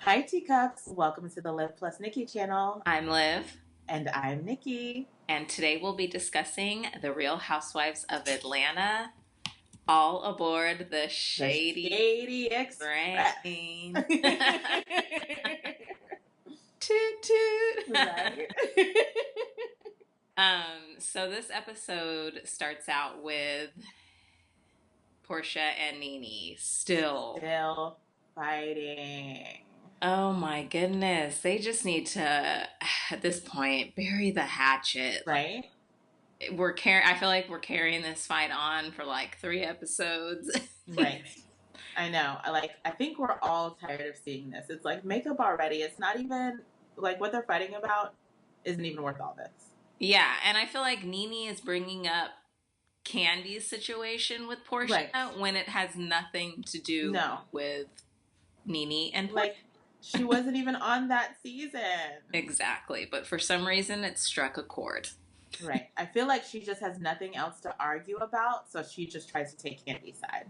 Hi, teacups. Welcome to the Liv+Nickii channel. I'm Liv, And I'm Nikki. and today we'll be discussing the Real Housewives of Atlanta, all aboard the The Shady Shady Express. train. Toot toot. Right? So this episode starts out with Porsha and Nene still. Still fighting. Oh my goodness. They just need to, at this point, bury the hatchet. Right? I feel like we're carrying this fight on for like 3 episodes. Right. I know. I think we're all tired of seeing this. It's like, make up already. It's not even, like, what they're fighting about isn't even worth all this. Yeah, and I feel like Nene is bringing up Kandi's situation with Porsha Right. when it has nothing to do with Nene and Porsha. Like, she wasn't even on that season. Exactly, but for some reason it struck a chord. Right. I feel like she just has nothing else to argue about, so she just tries to take Kandi's side.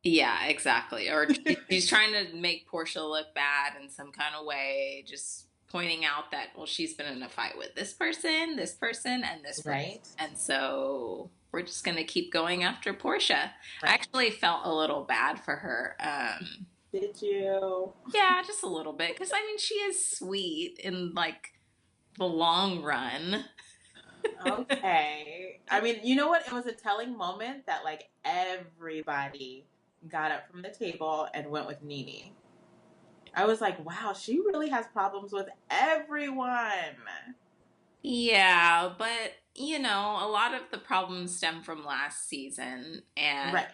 Yeah, exactly. Or she's trying to make Porsha look bad in some kind of way, just pointing out that, well, she's been in a fight with this person, and this person. Right. And so we're just going to keep going after Porsha. Right. I actually felt a little bad for her. Did you? Yeah, just a little bit. Because, I mean, she is sweet in, like, the long run. Okay. I mean, you know what? It was a telling moment that, like, everybody got up from the table and went with Nene. I was like, wow, she really has problems with everyone. Yeah, but, you know, a lot of the problems stem from last season. And right,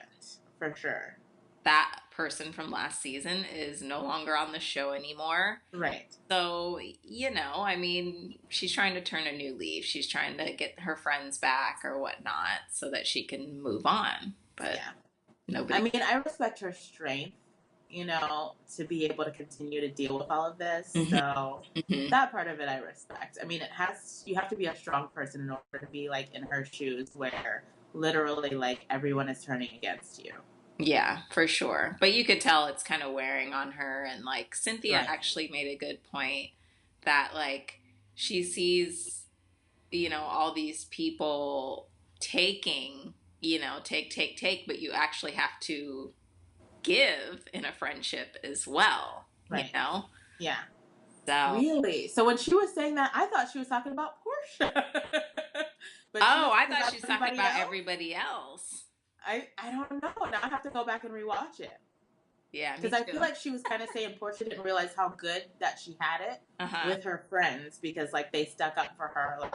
for sure. That person from last season is no longer on the show anymore. Right. So, you know, I mean, she's trying to turn a new leaf. She's trying to get her friends back or whatnot so that she can move on. But yeah. Nobody. I mean, I respect her strength, you know, to be able to continue to deal with all of this. Mm-hmm. So that part of it I respect. I mean, you have to be a strong person in order to be, like, in her shoes where literally, like, everyone is turning against you. Yeah, for sure. But you could tell it's kind of wearing on her. And, like, Cynthia right. actually made a good point that, like, she sees, you know, all these people taking, you know, take, but you actually have to give in a friendship as well, right. You know? Yeah. So really? So when she was saying that, I thought she was talking about Porsha. But I thought she was talking about everybody else. I don't know. Now I have to go back and rewatch it. Yeah, because I feel like she was kind of saying Porsha didn't realize how good that she had it with her friends because, like, they stuck up for her. Like,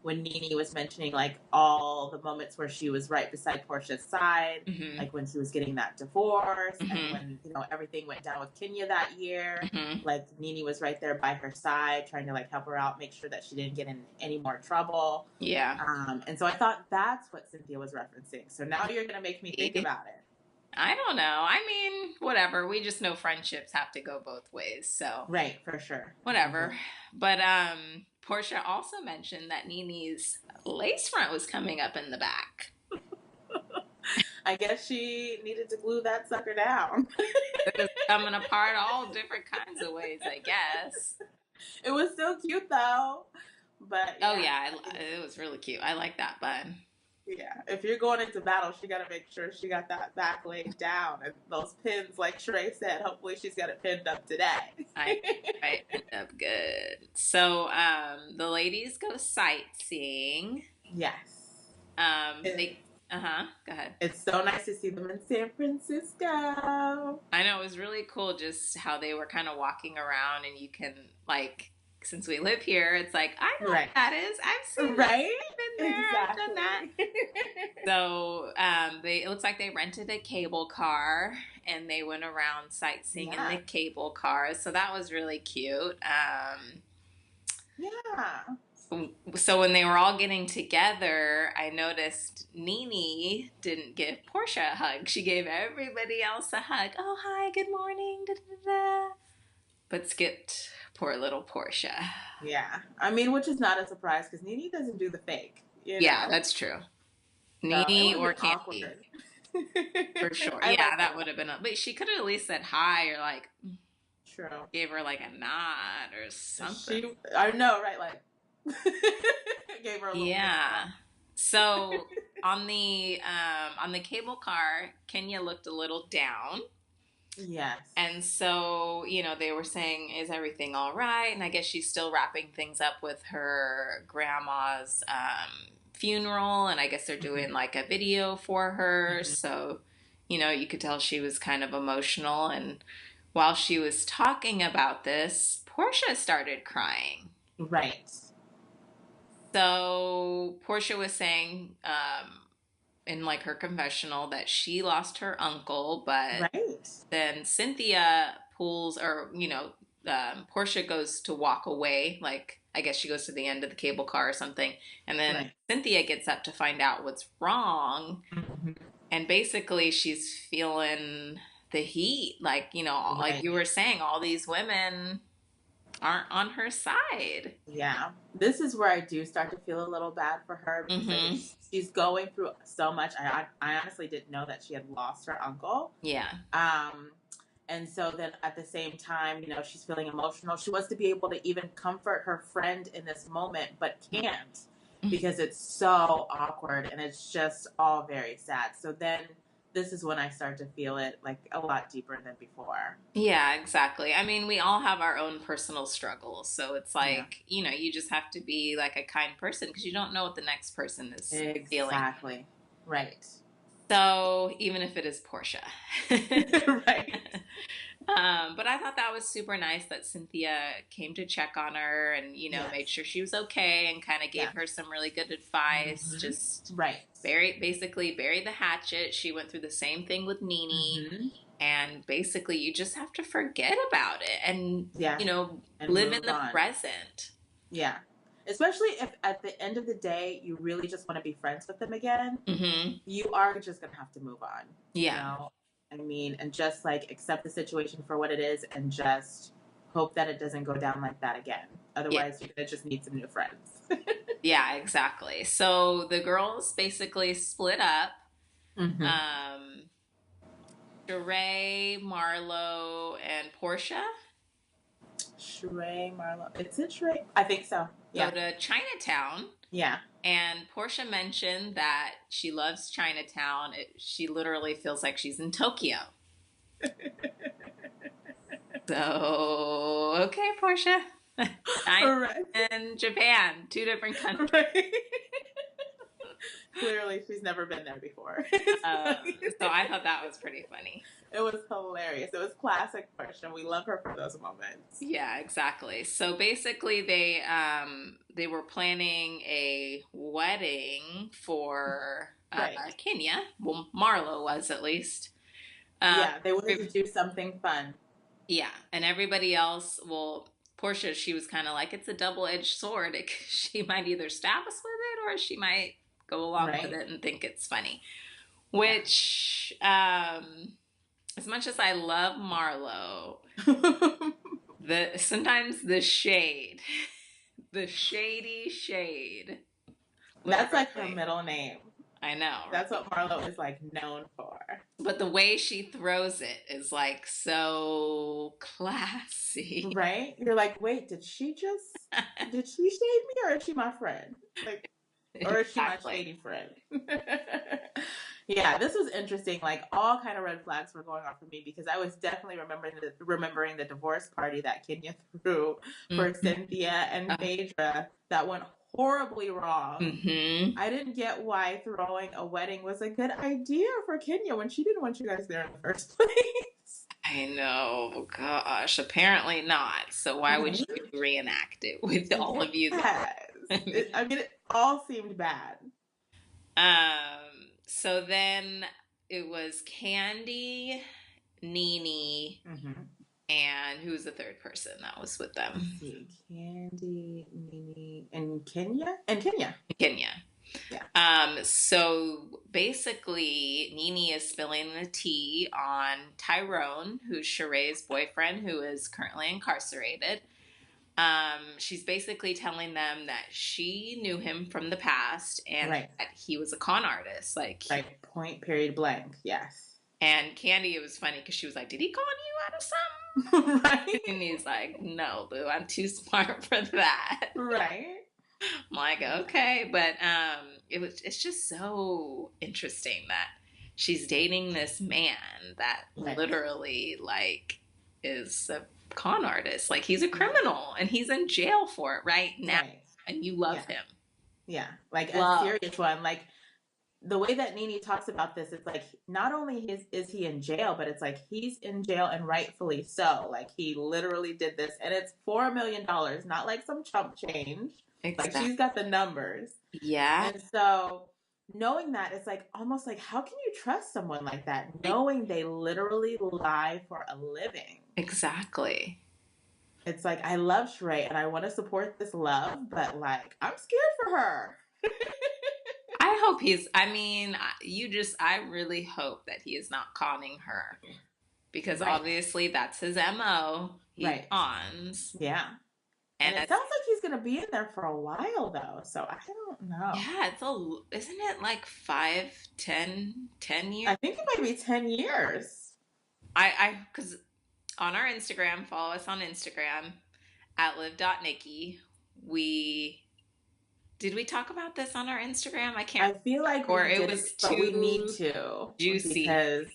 when Nene was mentioning, like, all the moments where she was right beside Porsha's side, like when she was getting that divorce and when, you know, everything went down with Kenya that year, like, Nene was right there by her side trying to, like, help her out, make sure that she didn't get in any more trouble. Yeah. And so I thought that's what Cynthia was referencing. So now you're going to make me think about it. I don't know. I mean, whatever. We just know friendships have to go both ways. So right, for sure. Whatever. But Porsha also mentioned that Nene's lace front was coming up in the back. I guess she needed to glue that sucker down. It was coming apart all different kinds of ways, I guess. It was so cute though. But yeah. Oh yeah, it was really cute. I like that bun. Yeah, if you're going into battle, she got to make sure she got that back laid down. And those pins, like Shereé said, hopefully she's got it pinned up today. I pinned up good. So the ladies go sightseeing. Yes. Go ahead. It's so nice to see them in San Francisco. I know, it was really cool just how they were kind of walking around and you can, like, since we live here, it's like, I know what that is. I've seen that. I've been there. Exactly. I've done that. So it looks like they rented a cable car and they went around sightseeing in the cable cars. So that was really cute. So when they were all getting together, I noticed Nene didn't give Porsha a hug. She gave everybody else a hug. Oh, hi, good morning. Da, da, da. But skipped poor little Porsha. Yeah. I mean, which is not a surprise because Nene doesn't do the fake. You know? Yeah, that's true. Nene or Kandi. For sure. Yeah, that would have been but she could have at least said hi or like. true. Gave her like a nod or something. I know, right? Like, gave her a little yeah. So on the cable car, Kenya looked a little down. Yes. And so, you know, they were saying, is everything all right? And I guess she's still wrapping things up with her grandma's funeral. And I guess they're doing like a video for her. So, you know, you could tell she was kind of emotional. And while she was talking about this, Porsha started crying. Right. So Porsha was saying in like her confessional that she lost her uncle, but then Cynthia pulls, or, you know, Porsha goes to walk away. Like, I guess she goes to the end of the cable car or something. And then Cynthia gets up to find out what's wrong. And basically she's feeling the heat. Like, you know, like you were saying, all these women aren't on her side. Yeah. This is where I do start to feel a little bad for her because she's going through so much. I honestly didn't know that she had lost her uncle. Yeah. And so then at the same time, you know, she's feeling emotional. She wants to be able to even comfort her friend in this moment, but can't because it's so awkward and it's just all very sad. So then this is when I start to feel it like a lot deeper than before. Yeah, exactly. I mean, we all have our own personal struggles. So it's like, you know, you just have to be like a kind person because you don't know what the next person is feeling. Exactly. Right. So even if it is Porsha. Right. But I thought that was super nice that Cynthia came to check on her and, you know, made sure she was okay and kind of gave her some really good advice. Just basically bury the hatchet. She went through the same thing with NeNe. And basically you just have to forget about it and, you know, and live in the present. Yeah. Especially if at the end of the day, you really just want to be friends with them again, you are just going to have to move on. Yeah. You know? I mean, and just like accept the situation for what it is and just hope that it doesn't go down like that again. Otherwise, you're going to just need some new friends. Yeah, exactly. So the girls basically split up. Shereé, Marlo, and Porsha. Shereé, Marlo. Is it Shereé? I think so. Go to Chinatown. Yeah. And Porsha mentioned that she loves Chinatown. She literally feels like she's in Tokyo. So, okay, Porsha. China and Japan, 2 different countries. Clearly, she's never been there before. So I thought that was pretty funny. It was hilarious. It was classic Porsha. We love her for those moments. Yeah, exactly. So basically, they were planning a wedding for Kenya. Well, Marlo was at least. Yeah, they wanted to do something fun. Yeah, and everybody else, well, Porsha, she was kind of like, it's a double-edged sword. She might either stab us with it or she might go along with it and think it's funny. Which, as much as I love Marlo, sometimes the shade, the shady shade. That's like her middle name. I know. That's what Marlo is like known for. But the way she throws it is like so classy. Right? You're like, wait, did she shade me or is she my friend? Like, or is she my shady friend? Yeah, this was interesting. Like all kind of red flags were going off for me because I was definitely remembering the divorce party that Kenya threw for Cynthia and Phaedra that went horribly wrong. I didn't get why throwing a wedding was a good idea for Kenya when she didn't want you guys there in the first place. I know, gosh, apparently not. So why would you reenact it with all of you there? I mean, it all seemed bad. So then it was Kandi, NeNe, and who was the third person that was with them? Kandi, NeNe, and Kenya? And Kenya. Yeah. So basically, NeNe is spilling the tea on Tyrone, who's Shereé's boyfriend, who is currently incarcerated. She's basically telling them that she knew him from the past and that he was a con artist. Like, point, period, blank. Yes. And Kandi, it was funny because she was like, did he con you out of something? Right? And he's like, no, boo, I'm too smart for that. Right? I'm like, okay. But it's just so interesting that she's dating this man that literally, like, is a con artist. Like, he's a criminal and he's in jail for it right now. Right. And you love him. Yeah. Like, a serious one. Like, the way that NeNe talks about this, it's like, not only is he in jail, but it's like, he's in jail and rightfully so. Like, he literally did this, and it's $4 million, not like some chump change. Exactly. Like, she's got the numbers. Yeah. And so, knowing that, it's like, almost like, how can you trust someone like that, knowing they literally lie for a living? Exactly. It's like, I love Shereé, and I want to support this love, but, like, I'm scared for her. I hope I really hope that he is not conning her, because obviously that's his MO. He cons. Yeah. And it sounds like he's going to be in there for a while though. So I don't know. Yeah. Isn't it like 10 years? I think it might be 10 years. Cause on our Instagram, follow us on Instagram at liv.nickii. Did we talk about this on our Instagram? I feel like we need to. Juicy. Because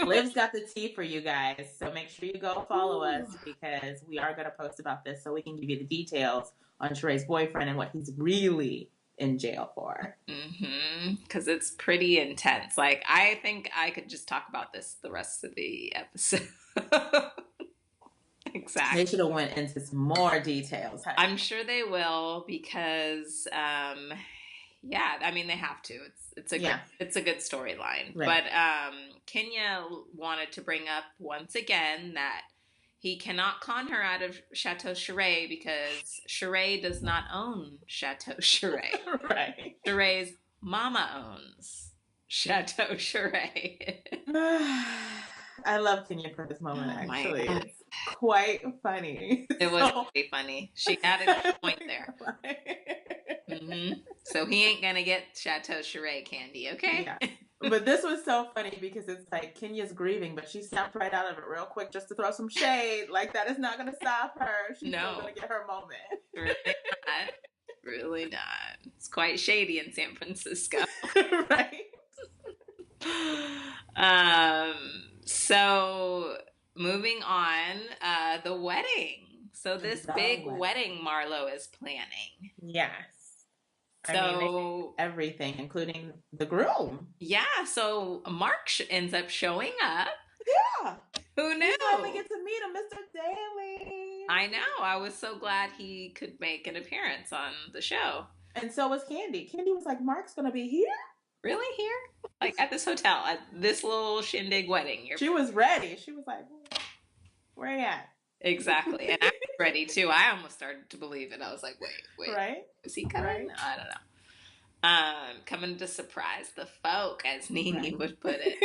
Liv's got the tea for you guys. So make sure you go follow us, because we are going to post about this so we can give you the details on Shereé's boyfriend and what he's really in jail for. Because it's pretty intense. Like, I think I could just talk about this the rest of the episode. Exactly. They should have went into some more details. I'm sure they will, because, they have to. It's a good storyline. Right. But Kenya wanted to bring up once again that he cannot con her out of Chateau Shereé, because Shereé does not own Chateau Shereé. Right. Shereé's mama owns Chateau Shereé. I love Kenya for this moment, actually. It's quite funny. It was really funny. She added a point there. So he ain't gonna get Chateau Shereé candy, okay? Yeah. But this was so funny, because it's like Kenya's grieving, but she snapped right out of it real quick just to throw some shade. Like, that is not gonna stop her. She's still gonna get her moment. Really not. Really not. It's quite shady in San Francisco. Right. So moving on, the wedding. So this big wedding Marlo is planning. Yes. So everything, including the groom. Yeah. So Marc ends up showing up. Yeah. Who knew? We finally get to meet him, Mr. Daly. I know. I was so glad he could make an appearance on the show. And so was Kandi. Kandi was like, Marc's going to be here? Really? Here? Like, at this hotel, at this little shindig wedding. She was ready. She was like, where are you at? Exactly. And I was ready too. I almost started to believe it. I was like, wait. Right? Is he coming? Right. I don't know. Coming to surprise the folk, as NeNe would put it.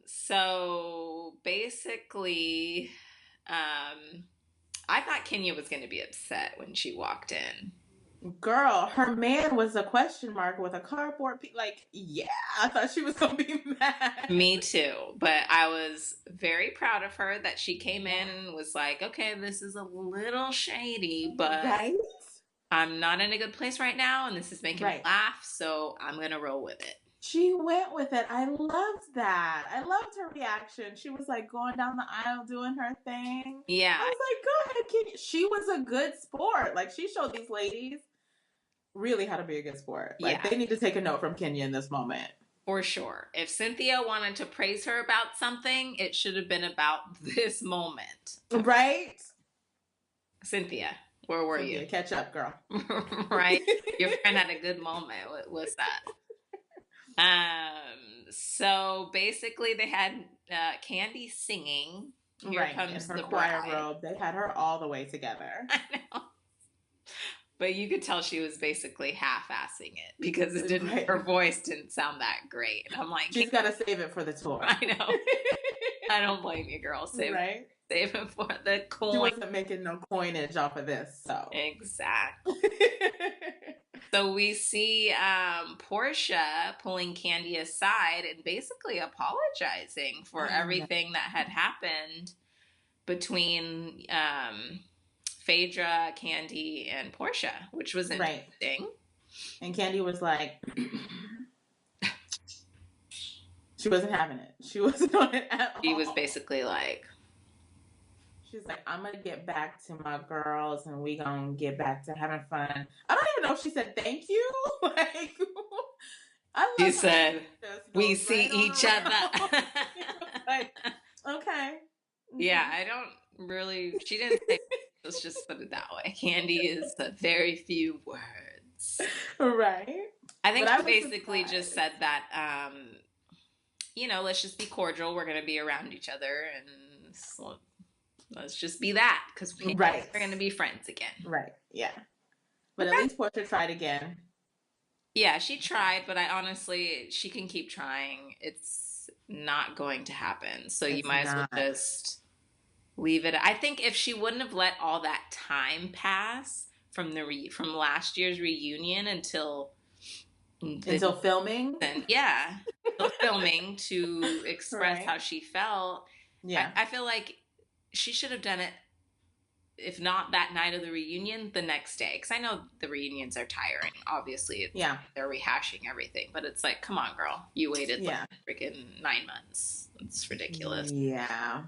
So basically, I thought Kenya was going to be upset when she walked in. Girl, her man was a question mark with a cardboard piece. Like, yeah, I thought she was going to be mad. Me too. But I was very proud of her that she came in and was like, okay, this is a little shady, but I'm not in a good place right now, and this is making me laugh, so I'm going to roll with it. She went with it. I loved that. I loved her reaction. She was like going down the aisle doing her thing. Yeah. I was like, go ahead, Kenya. She was a good sport. Like, she showed these ladies really how to be a good sport. Like, they need to take a note from Kenya in this moment. For sure. If Cynthia wanted to praise her about something, it should have been about this moment. Right? Cynthia, where were you? Catch up, girl. Right? Your friend had a good moment. What's that? So basically they had Kandi singing. Here comes in her the choir bride. robe. They had her all the way together. I know. But you could tell she was basically half-assing it, because it didn't. Her voice didn't sound that great. And I'm like, she's got to save it for the tour. I know. I don't blame you, girl. Save it for the coin. She wasn't making no coinage off of this, so exactly. So we see Porsha pulling Kandi aside and basically apologizing for everything that had happened. between Phaedra, Kandi, and Porsha, which was interesting. Right. And Kandi was like, she wasn't having it. She wasn't on it at all. She was basically like, she's like, I'm going to get back to my girls and we going to get back to having fun. I don't even know if she said thank you. Like, she said, we see each other. Like, okay. Yeah, I don't really, she didn't say, let's just put it that way. Kandi is a very few words. Right. I think she basically just said that, you know, let's just be cordial. We're going to be around each other and let's just be that because we're going to be friends again. Right. Yeah. But at least Porsha tried again. Yeah, she tried, but she can keep trying. It's not going to happen. So you might as well just leave it. I think if she wouldn't have let all that time pass from last year's reunion until filming, until filming to express how she felt. Yeah, I feel like she should have done it. If not that night of the reunion, the next day. Because I know the reunions are tiring. Obviously, they're rehashing everything. But it's like, come on, girl. You waited like freaking 9 months. It's ridiculous. Yeah.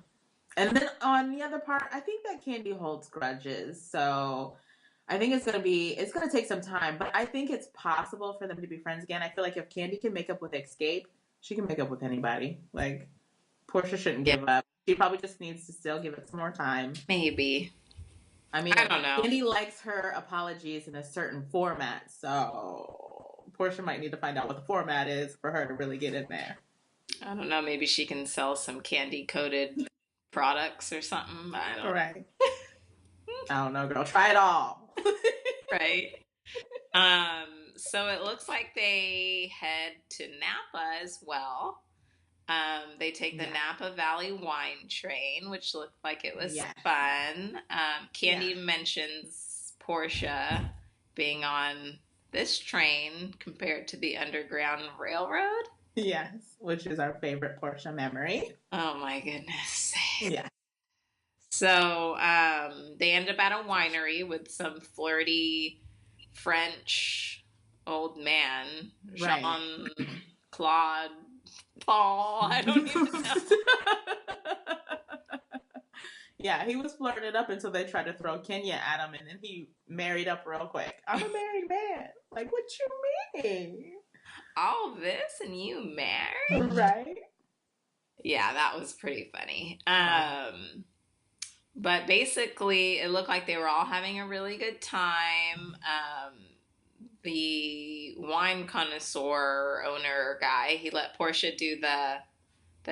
And then on the other part, I think that Kandi holds grudges. So I think it's going to take some time. But I think it's possible for them to be friends again. I feel like if Kandi can make up with Escape, she can make up with anybody. Like, Porsha shouldn't give up. She probably just needs to still give it some more time. Maybe. I mean, I don't know. Kandi likes her apologies in a certain format, so Porsha might need to find out what the format is for her to really get in there. I don't know. Maybe she can sell some Kandi-coded products or something. I don't know. Right. I don't know, girl. Try it all. Right. So it looks like they head to Napa as well. They take the Napa Valley wine train, which looked like it was fun. Kandi mentions Porsha being on this train compared to the Underground Railroad. Yes, which is our favorite Porsha memory. Oh my goodness. Yeah. So they end up at a winery with some flirty French old man, Jean-Claude Paul. I don't even know. Yeah, he was flirted up until they tried to throw Kenya at him, and then he married up real quick. I'm a married man. Like, what you mean? All this and you married? Right. Yeah, that was pretty funny. But basically, it looked like they were all having a really good time. The wine connoisseur owner guy, he let Porsha do the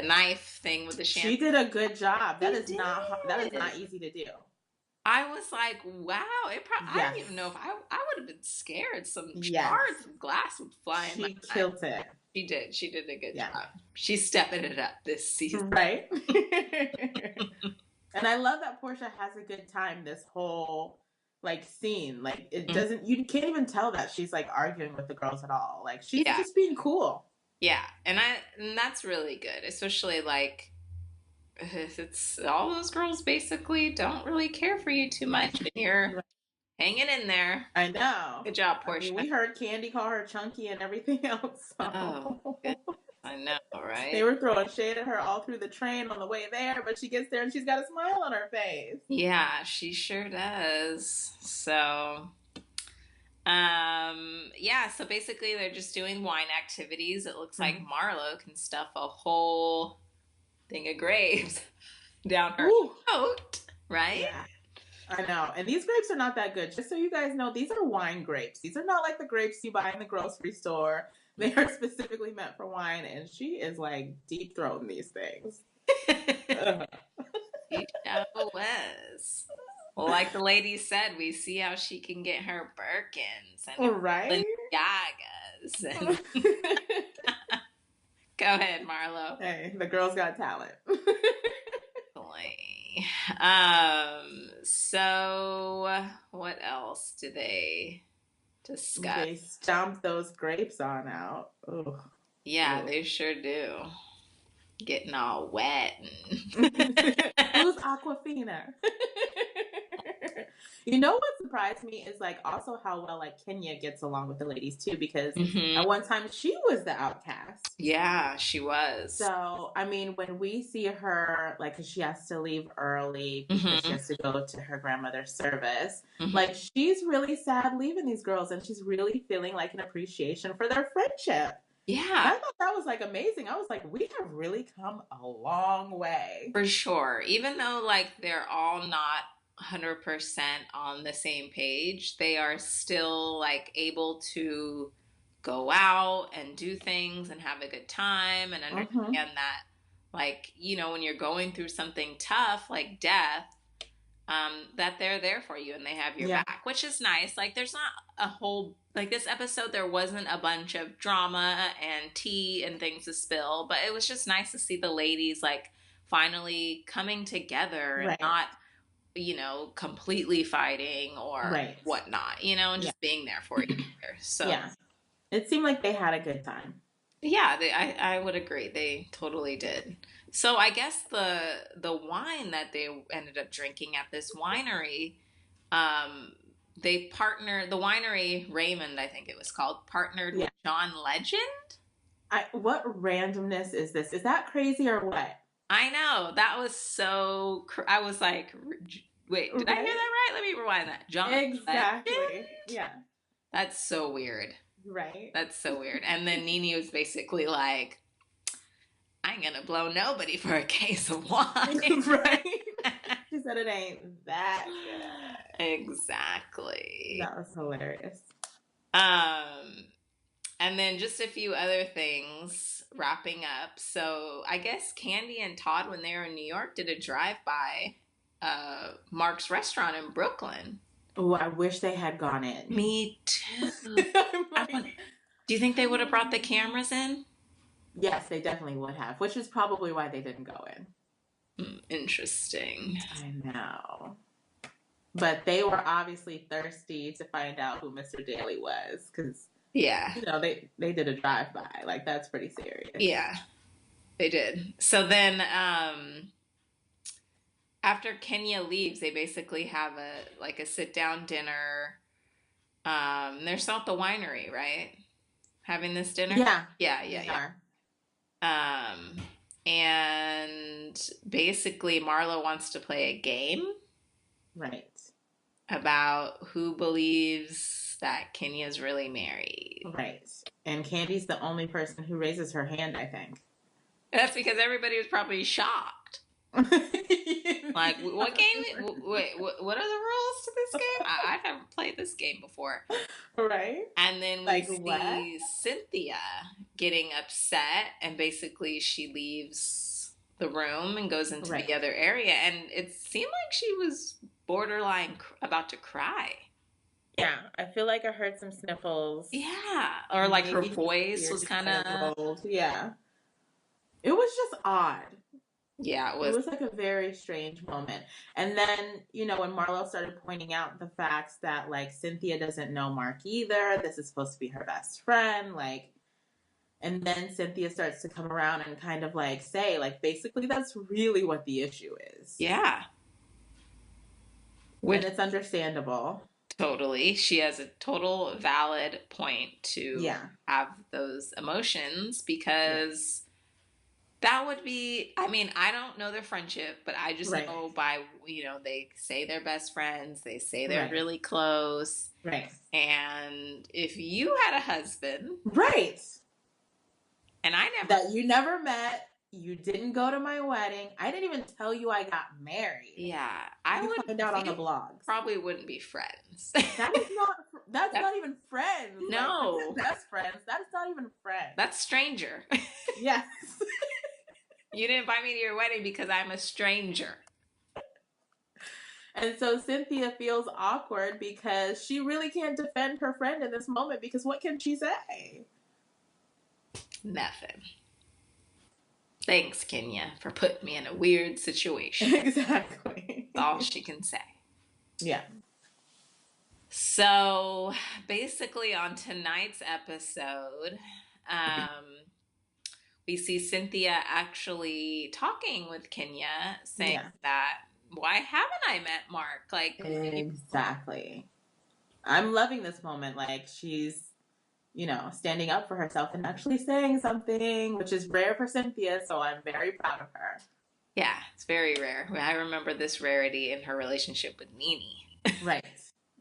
knife thing with the champagne. She did a good job. That is not easy to do. I was like, wow. I don't even know if I would have been scared. Some shards of glass would fly in my eye. She killed it. She did. She did a good job. She's stepping it up this season. Right. And I love that Porsha has a good time this whole scene. Like, it doesn't, you can't even tell that she's arguing with the girls at all. Like, she's just being cool. Yeah. And that's really good. Especially it's all those girls basically don't really care for you too much and you're hanging in there. I know. Good job, Porsha. I mean, we heard Kandi call her chunky and everything else. So. Oh, I know, right? They were throwing shade at her all through the train on the way there, but she gets there and she's got a smile on her face. Yeah, she sure does. So, so basically they're just doing wine activities. It looks like Marlo can stuff a whole thing of grapes down her throat, right? Yeah. I know. And these grapes are not that good. Just so you guys know, these are wine grapes. These are not like the grapes you buy in the grocery store. They are specifically meant for wine, and she is deep throating these things. She was. Well, like the lady said, we see how she can get her Birkins and Balenciagas. And go ahead, Marlo. Hey, the girl's got talent. So what else do they discuss? They stomp those grapes on out. Ugh. Yeah, they sure do. Getting all wet. And Who's Aquafina? You know what surprised me is like also how well like Kenya gets along with the ladies too, because at one time she was the outcast. Yeah, she was. So I mean, when we see her, like, 'cause she has to leave early because she has to go to her grandmother's service, like she's really sad leaving these girls, and she's really feeling like an appreciation for their friendship. Yeah. And I thought that was like amazing. I was like, we have really come a long way. For sure. Even though like they're all not 100% on the same page, they are still like able to go out and do things and have a good time and understand that, like, you know, when you're going through something tough like death, that they're there for you and they have your back, which is nice. Like there's not a whole, like this episode, there wasn't a bunch of drama and tea and things to spill, but it was just nice to see the ladies like finally coming together and not, you know, completely fighting or whatnot, you know, and just being there for each other. So it seemed like they had a good time. Yeah, I would agree. They totally did. So I guess the wine that they ended up drinking at this winery, they partnered, the winery Raymond, I think it was called, partnered with John Legend. What randomness is this? Is that crazy or what? I know. That was so, I was like, wait, did I hear that right? Let me rewind that. John Legend? Yeah. That's so weird. Right. That's so weird. And then NeNe was basically like, I ain't gonna blow nobody for a case of wine. Right. She said it ain't that good. Exactly. That was hilarious. And then just a few other things wrapping up. So I guess Kandi and Todd, when they were in New York, did a drive-by Marc's restaurant in Brooklyn. Oh, I wish they had gone in. Me too. Do you think they would have brought the cameras in? Yes, they definitely would have, which is probably why they didn't go in. Interesting. I know. But they were obviously thirsty to find out who Mr. Daly was, because, you know, they did a drive-by. Like, that's pretty serious. Yeah, they did. So then, after Kenya leaves, they basically have a sit-down dinner. They're still at the winery, right? Having this dinner? Yeah. And basically Marlo wants to play a game. Right. About who believes that Kenya's really married. Right. And Kandi's the only person who raises her hand, I think. That's because everybody was probably shocked. Like, what game? Wait, what are the rules to this game? I haven't played this game before. Right. And then we see Cynthia getting upset, and basically she leaves the room and goes into the other area, and it seemed like she was borderline about to cry. Yeah, I feel like I heard some sniffles. Yeah, or like her voice was kind of... Yeah. It was just odd. Yeah, it was like a very strange moment. And then, you know, when Marlo started pointing out the facts that, like, Cynthia doesn't know Marc either, this is supposed to be her best friend, like, and then Cynthia starts to come around and kind of, like, say, like, basically that's really what the issue is. Yeah. And it's understandable. Totally. She has a total valid point to have those emotions, because... That would be, I mean, I don't know their friendship, but I just know by, you know, they say they're best friends. They say they're really close. Right. And if you had a husband. Right. And I never. That you never met. You didn't go to my wedding. I didn't even tell you I got married. Yeah. I would find out on the blogs. Probably wouldn't be friends. That's not even friends. No. Like, best friends. That's not even friends. That's stranger. Yes. You didn't invite me to your wedding because I'm a stranger. And so Cynthia feels awkward because she really can't defend her friend in this moment, because what can she say? Nothing. Thanks, Kenya, for putting me in a weird situation. Exactly. That's all she can say. Yeah. So basically on tonight's episode, we see Cynthia actually talking with Kenya, saying that, why haven't I met Marc? Like, exactly. I'm loving this moment. Like, she's, you know, standing up for herself and actually saying something, which is rare for Cynthia, so I'm very proud of her. Yeah, it's very rare. I remember this rarity in her relationship with NeNe. Right.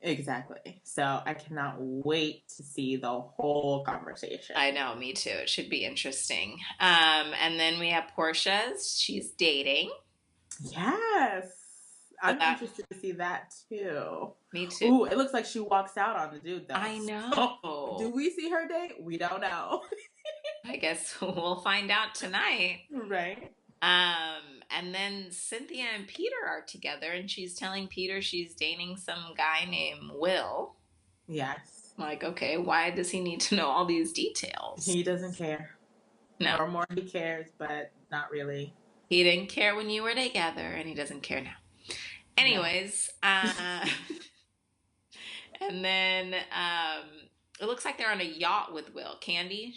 Exactly. So I cannot wait to see the whole conversation. I know, me too. It should be interesting. And then we have Porsha. She's dating. Yes. I'm interested to see that too. Me too. Ooh, it looks like she walks out on the dude though. I know. Do we see her date? We don't know. I guess we'll find out tonight. Right. And then Cynthia and Peter are together, and she's telling Peter she's dating some guy named Will. Yes. Like, okay, why does he need to know all these details? He doesn't care. No. Or more he cares, but not really. He didn't care when you were together, and he doesn't care now. Anyways, and then it looks like they're on a yacht with Will. Maybe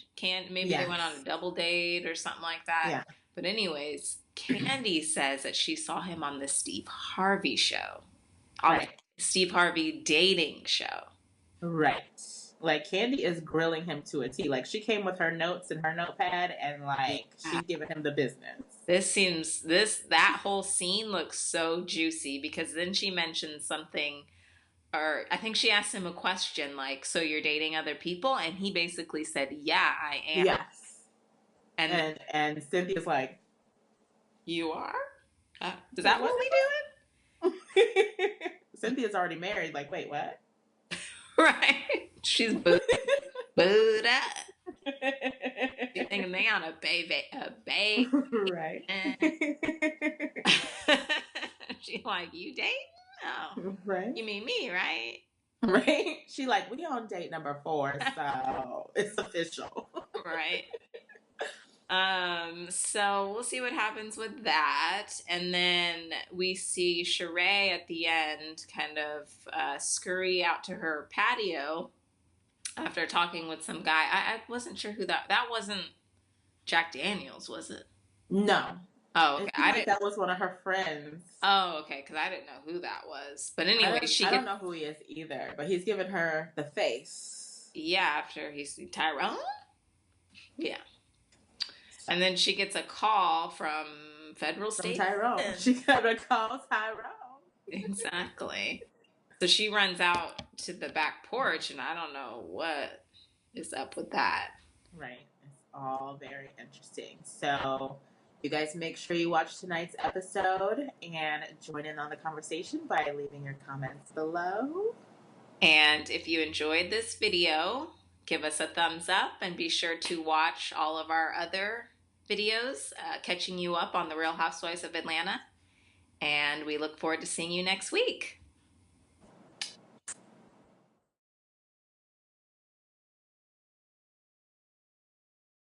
they went on a double date or something like that. Yeah. But anyways, Kandi says that she saw him on the Steve Harvey show. Right. Steve Harvey dating show. Right. Like, Kandi is grilling him to a T. Like, she came with her notes and her notepad, and like, she's giving him the business. That whole scene looks so juicy, because then she mentions something, or I think she asked him a question like, so you're dating other people? And he basically said, yeah, I am. Yes. And Cynthia's like, you are? Is that what we doing? Cynthia's already married. Like, wait, what? Right. She's booed up. She's thinking they on a babe. Right. She's like, you dating? Oh. Right. You mean me, right? Right. She like, we on date number 4, so it's official. Right. So we'll see what happens with that. And then we see Shereé at the end kind of scurry out to her patio after talking with some guy. I wasn't sure who that wasn't Jack Daniels, was it? No. Oh, okay. That was one of her friends. Oh, okay, because I didn't know who that was. But anyway, I don't know who he is either, but he's giving her the face. Yeah, after he's Tyrone? Yeah. And then she gets a call from Federal State. Tyrone. She got a call, Tyrone. Exactly. So she runs out to the back porch, and I don't know what is up with that. Right. It's all very interesting. So you guys make sure you watch tonight's episode and join in on the conversation by leaving your comments below. And if you enjoyed this video, give us a thumbs up and be sure to watch all of our other videos catching you up on the Real Housewives of Atlanta. And we look forward to seeing you next week.